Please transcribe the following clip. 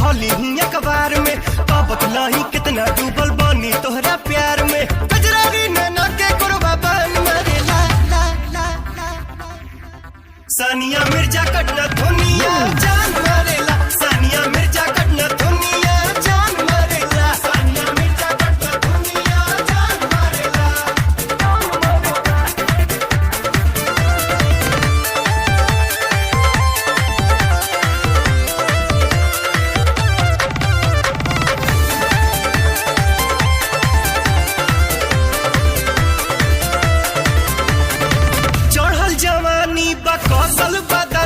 पढ़ली हूँ अखबार में, पापत नहीं कितना डूबल बानी तोहरा प्यार में। गजरारी नैना के गुरबा बन मरे ला ला ला ला। सानिया मिर्जा कटना धुनिया जान मरेला, सानिया मिर्जा कटना धुनिया जान मरेला, सानिया मिर्जा कटना धुनिया जान मरेला। चढ़ल जवानी बा कौशल बदा